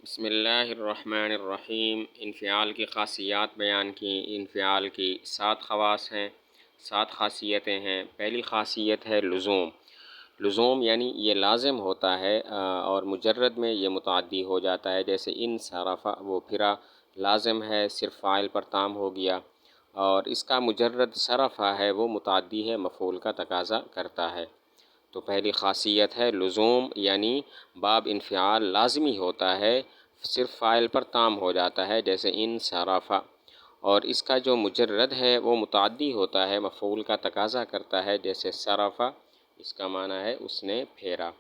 بسم اللہ الرحمن الرحیم۔ انفعال کی خاصیات بیان کی۔ انفعال کی 7 خواص ہیں، 7 خاصیتیں ہیں۔ پہلی خاصیت ہے لزوم۔ لزوم یعنی یہ لازم ہوتا ہے اور مجرد میں یہ متعدی ہو جاتا ہے، جیسے ان صرف وہ پھرا لازم ہے، صرف فاعل پر تام ہو گیا، اور اس کا مجرد صرف ہے وہ متعدی ہے، مفعول کا تقاضا کرتا ہے۔ تو پہلی خاصیت ہے لزوم، یعنی باب انفعال لازمی ہوتا ہے، صرف فاعل پر تام ہو جاتا ہے، جیسے ان صرف، اور اس کا جو مجرد ہے وہ متعدی ہوتا ہے، مفعول کا تقاضا کرتا ہے، جیسے صرف، اس کا معنی ہے اس نے پھیرا۔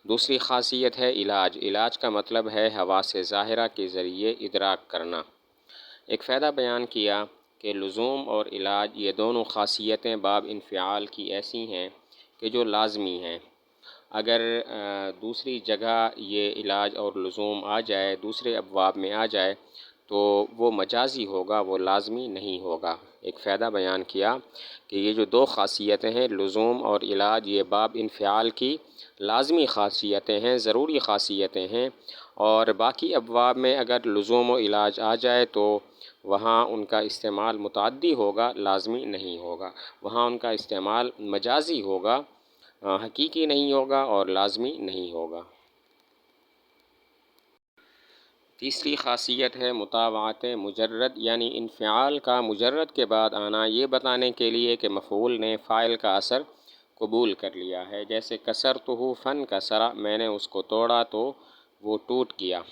دوسری خاصیت ہے علاج۔ علاج کا مطلب ہے حواس ظاہرہ کے ذریعے ادراک کرنا۔ ایک فائدہ بیان کیا کہ لزوم اور علاج یہ دونوں خاصیتیں باب انفعال کی ایسی ہیں کہ جو لازمی ہیں۔ اگر دوسری جگہ یہ علاج اور لزوم آ جائے، دوسرے ابواب میں آ جائے، تو وہ مجازی ہوگا، وہ لازمی نہیں ہوگا۔ ایک فائدہ بیان کیا کہ یہ جو دو خاصیتیں ہیں لزوم اور علاج، یہ باب انفعال کی لازمی خاصیتیں ہیں، ضروری خاصیتیں ہیں، اور باقی ابواب میں اگر لزوم و علاج آ جائے تو وہاں ان کا استعمال متعدی ہوگا، لازمی نہیں ہوگا، وہاں ان کا استعمال مجازی ہوگا، حقیقی نہیں ہوگا اور لازمی نہیں ہوگا۔ تیسری خاصیت ہے مطابعت مجرد، یعنی انفعال کا مجرد کے بعد آنا یہ بتانے کے لیے کہ مفعول نے فاعل کا اثر قبول کر لیا ہے، جیسے کسرتہ فن کسرا، میں نے اس کو توڑا تو وہ ٹوٹ گیا۔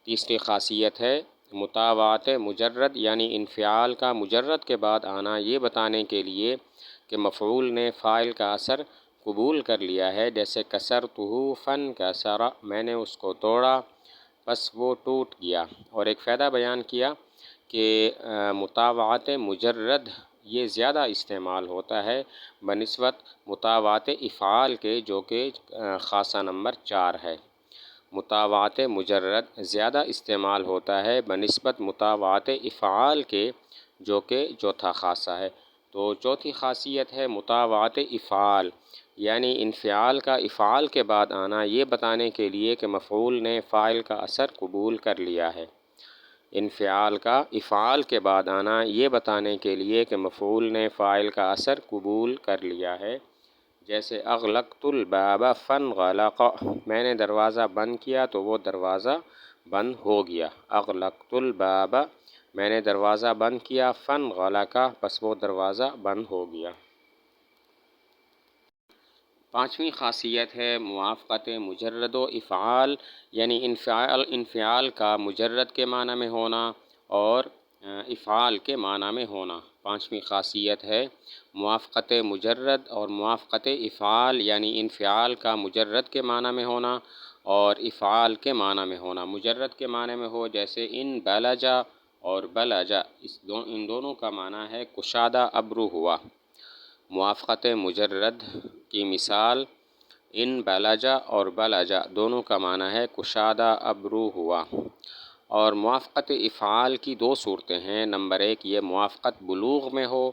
تیسری خاصیت ہے مطابعت مجرد، یعنی انفعال کا مجرد کے بعد آنا یہ بتانے کے لیے کہ مفعول نے فاعل کا اثر قبول کر لیا ہے، جیسے کسرتہ فن کسرا، میں نے اس کو توڑا بس وہ ٹوٹ گیا۔ اور ایک فائدہ بیان کیا کہ مطابعت مجرد یہ زیادہ استعمال ہوتا ہے بنسبت مطابعت افعال کے، جو کہ خاصہ نمبر 4 ہے۔ مطابعت مجرد زیادہ استعمال ہوتا ہے بنسبت مطابعت افعال کے، جو کہ چوتھا خاصہ ہے۔ تو چوتھی خاصیت ہے مطابعت افعال، یعنی انفعال کا افعال کے بعد آنا یہ بتانے کے لیے کہ مفعول نے فاعل کا اثر قبول کر لیا ہے۔ انفعال کا افعال کے بعد آنا یہ بتانے کے لیے کہ مفعول نے فاعل کا اثر قبول کر لیا ہے، جیسے اغلقت الباب فانغلق، میں نے دروازہ بند کیا تو وہ دروازہ بند ہو گیا۔ اغلقت الباب، میں نے دروازہ بند کیا، فانغلق، پس وہ دروازہ بند ہو گیا۔ پانچویں خاصیت ہے موافقت مجرد و افعال، یعنی انفعال کا مجرد کے معنی میں ہونا اور افعال کے معنی میں ہونا۔ پانچویں خاصیت ہے موافقت مجرد اور موافقت افعال، یعنی انفعال کا مجرد کے معنی میں ہونا اور افعال کے معنی میں ہونا۔ مجرد کے معنی میں ہو جیسے ان بلجا اور بلجا، ان دونوں کا معنی ہے کشادہ ابرو ہوا۔ موافقت مجرد کی مثال ان بلجا اور بلجا دونوں کا معنی ہے کشادہ ابرو ہوا۔ اور موافقت افعال کی دو صورتیں ہیں، نمبر 1 یہ موافقت بلوغ میں ہو،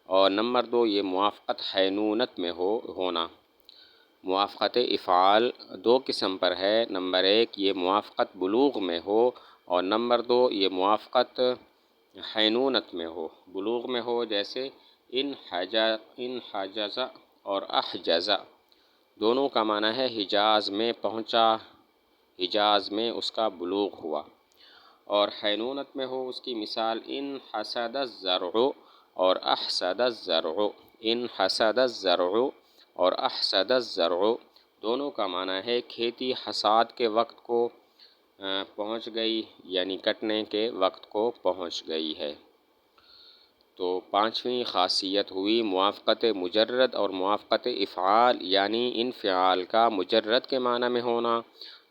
اور نمبر 2 یہ موافقت حینونت میں ہونا۔ موافقت افعال دو قسم پر ہے، نمبر 1 یہ موافقت بلوغ میں ہو، اور نمبر 2 یہ موافقت حینونت میں ہو۔ بلوغ میں ہو جیسے ان حجز اور احجز، دونوں کا معنی ہے حجاز میں پہنچا، حجاز میں اس کا بلوغ ہوا۔ اور حینونت میں ہو اس کی مثال ان حصد الزرع اور احصد الزرع، ان حصد الزرع اور احصد الزرع دونوں کا معنی ہے کھیتی حصاد کے وقت کو پہنچ گئی، یعنی کٹنے کے وقت کو پہنچ گئی ہے۔ تو پانچویں خاصیت ہوئی موافقت مجرد اور موافقت افعال، یعنی انفعال کا مجرد کے معنی میں ہونا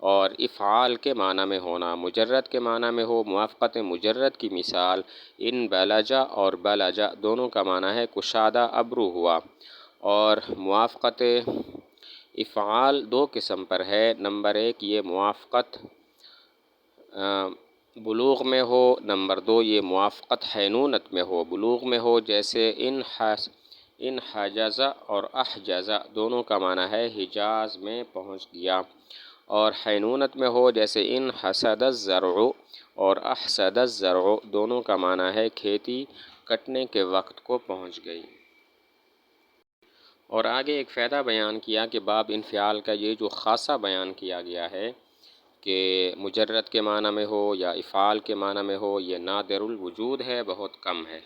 اور افعال کے معنی میں ہونا۔ مجرد کے معنی میں ہو موافقت مجرد کی مثال ان بلجا اور بلجا دونوں کا معنی ہے کشادہ ابرو ہوا۔ اور موافقت افعال دو قسم پر ہے، نمبر 1 یہ موافقت بلوغ میں ہو، نمبر 2 یہ موافقت حینونت میں ہو۔ بلوغ میں ہو جیسے ان حجز اور احجز دونوں کا معنی ہے حجاز میں پہنچ گیا، اور حینونت میں ہو جیسے ان حسد الزرع اور احسد الزرع، دونوں کا معنی ہے کھیتی کٹنے کے وقت کو پہنچ گئی۔ اور آگے ایک فائدہ بیان کیا کہ باب انفعال کا یہ جو خاصہ بیان کیا گیا ہے کہ مجرد کے معنی میں ہو یا افعال کے معنی میں ہو، یہ نادر الوجود ہے، بہت کم ہے۔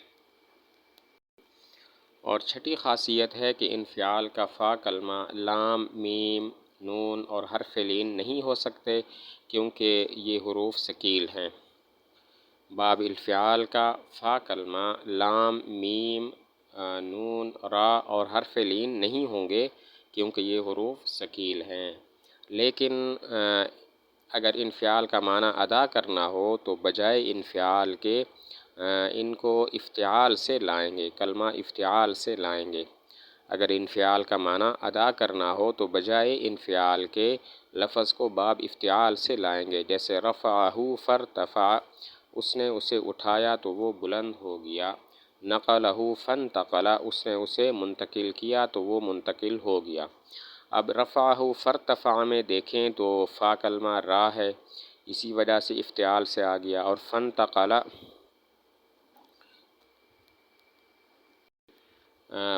اور چھٹی خاصیت ہے کہ انفعال کا فا کلمہ لام، میم، نون اور حرف لین نہیں ہو سکتے کیونکہ یہ حروف ثقیل ہیں۔ باب الفعال کا فا کلمہ لام، میم، نون، را اور حرف لین نہیں ہوں گے کیونکہ یہ حروف ثقیل ہیں۔ لیکن اگر انفعال کا معنی ادا کرنا ہو تو بجائے انفعال کے ان کو افتعال سے لائیں گے، کلمہ افتعال سے لائیں گے۔ اگر انفعال کا معنی ادا کرنا ہو تو بجائے انفعال کے لفظ کو باب افتعال سے لائیں گے، جیسے رفعہ فارتفع، اس نے اسے اٹھایا تو وہ بلند ہو گیا۔ نقلہ فانتقل، اس نے اسے منتقل کیا تو وہ منتقل ہو گیا۔ اب رفعہ فارتفع میں دیکھیں تو فا کلمہ را ہے، اسی وجہ سے افتعال سے آ گیا، اور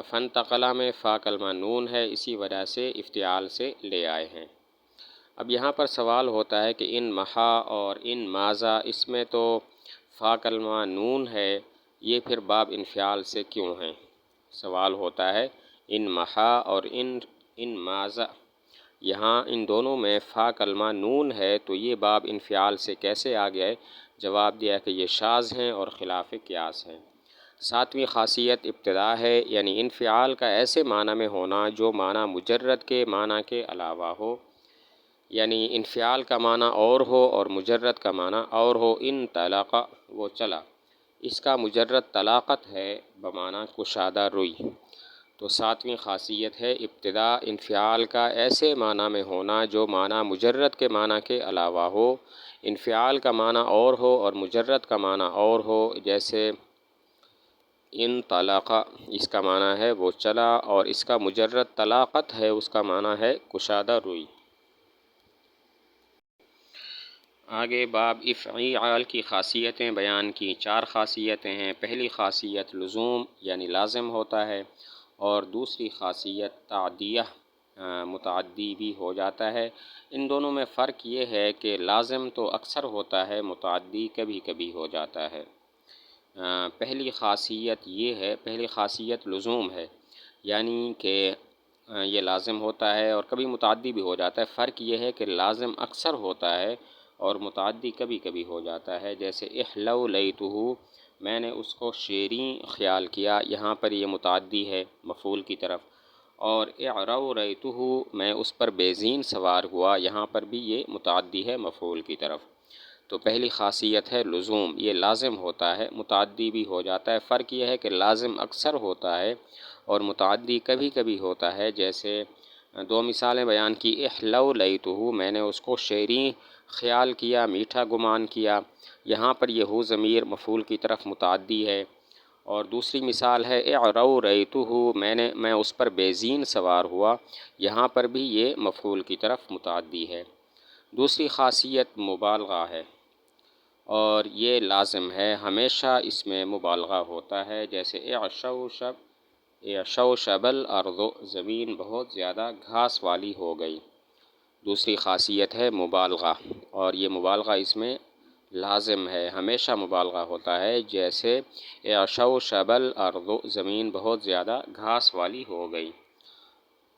فانتقلہ میں فا کلمہ نون ہے، اسی وجہ سے افتعال سے لے آئے ہیں۔ اب یہاں پر سوال ہوتا ہے کہ ان محا اور ان ماذا، اس میں تو فا کلمہ نون ہے، یہ پھر باب انفعال سے کیوں ہیں؟ سوال ہوتا ہے ان محا اور ان ماذا، یہاں ان دونوں میں فا کلمہ نون ہے تو یہ باب انفعال سے کیسے آ گئے؟ جواب دیا کہ یہ شاذ ہیں اور خلاف قیاس ہیں۔ ساتویں خاصیت ابتدا ہے، یعنی انفعال کا ایسے معنی میں ہونا جو معنی مجرد کے معنی کے علاوہ ہو، یعنی انفعال کا معنی اور ہو اور مجرد کا معنی اور ہو۔ ان طلق، وہ چلا، اس کا مجرد طلاقت ہے بمعنی کشادہ روئی۔ تو ساتویں خاصیت ہے ابتدا انفعال کا ایسے معنی میں ہونا جو معنی مجرد کے معنی کے علاوہ ہو، انفعال کا معنی اور ہو اور مجرد کا معنی اور ہو، جیسے ان طلق، اس کا معنی ہے وہ چلا اور اس کا مجرد طلاقت ہے، اس کا معنی ہے کشادہ روئی۔ آگے باب افعال کی خاصیتیں بیان کی، چار خاصیتیں ہیں۔ پہلی خاصیت لزوم یعنی لازم ہوتا ہے، اور دوسری خاصیت تعدیہ، متعدی بھی ہو جاتا ہے۔ ان دونوں میں فرق یہ ہے کہ لازم تو اکثر ہوتا ہے، متعدی کبھی کبھی ہو جاتا ہے۔ پہلی خاصیت لزوم ہے، یعنی کہ یہ لازم ہوتا ہے اور کبھی متعدی بھی ہو جاتا ہے۔ فرق یہ ہے کہ لازم اکثر ہوتا ہے اور متعدی کبھی کبھی ہو جاتا ہے، جیسے احلولیتہ، میں نے اس کو شیریں خیال کیا، یہاں پر یہ متعدی ہے مفعول کی طرف، اور اعروریتہ، میں اس پر بیزین سوار ہوا، یہاں پر بھی یہ متعدی ہے مفعول کی طرف۔ تو پہلی خاصیت ہے لزوم، یہ لازم ہوتا ہے، متعدی بھی ہو جاتا ہے۔ فرق یہ ہے کہ لازم اکثر ہوتا ہے اور متعدی کبھی کبھی ہوتا ہے، جیسے دو مثالیں بیان کی، احلولیتہ، میں نے اس کو شیریں خیال کیا، میٹھا گمان کیا، یہاں پر یہ ہو ضمیر مفعول کی طرف متعدی ہے۔ اور دوسری مثال ہے اعروریتہ، میں اس پر بیزین سوار ہوا، یہاں پر بھی یہ مفعول کی طرف متعدی ہے۔ دوسری خاصیت مبالغہ ہے، اور یہ لازم ہے، ہمیشہ اس میں مبالغہ ہوتا ہے، جیسے اعشوشب الارض، زمین بہت زیادہ گھاس والی ہو گئی۔ دوسری خاصیت ہے مبالغہ، اور یہ مبالغہ اس میں لازم ہے، ہمیشہ مبالغہ ہوتا ہے، جیسے اعشوشب الارض، زمین بہت زیادہ گھاس والی ہو گئی۔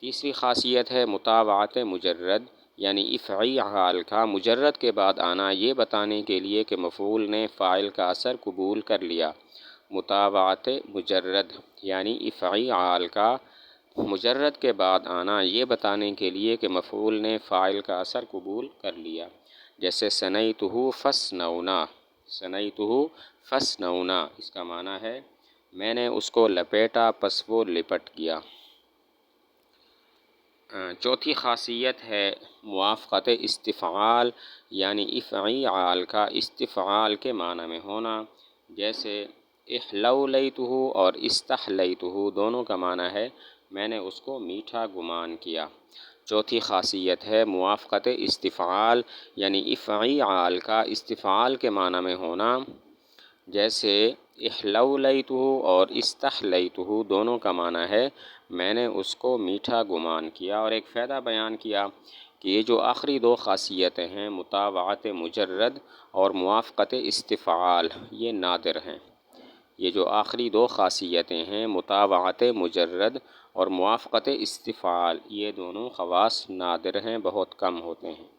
تیسری خاصیت ہے متابعت مجرد، یعنی افعال کا مجرد کے بعد آنا یہ بتانے کے لیے کہ مفعول نے فاعل کا اثر قبول کر لیا۔ متابعت مجرد یعنی افعال کا مجرد کے بعد آنا یہ بتانے کے لیے کہ مفعول نے فاعل کا اثر قبول کر لیا، جیسے ثنیتہ فاصنعونا، ثنیتہ فاصنعونا، اس کا معنی ہے میں نے اس کو لپیٹا پس وہ لپٹ گیا۔ چوتھی خاصیت ہے موافقت استفعال، یعنی افعال کا استفعال کے معنی میں ہونا، جیسے احلولیتہ اور استحلیتہ، دونوں کا معنی ہے میں نے اس کو میٹھا گمان کیا۔ چوتھی خاصیت ہے موافقت استفعال، یعنی افعال کا استفعال کے معنی میں ہونا، جیسے احلولیتہ اور استحلیتہ دونوں کا معنی ہے میں نے اس کو میٹھا گمان کیا۔ اور ایک فائدہ بیان کیا کہ یہ جو آخری دو خاصیتیں ہیں مطابعت مجرد اور موافقت استفعال، یہ نادر ہیں۔ یہ جو آخری دو خاصیتیں ہیں مطابعت مجرد اور موافقت استفعال، یہ دونوں خواص نادر ہیں، بہت کم ہوتے ہیں۔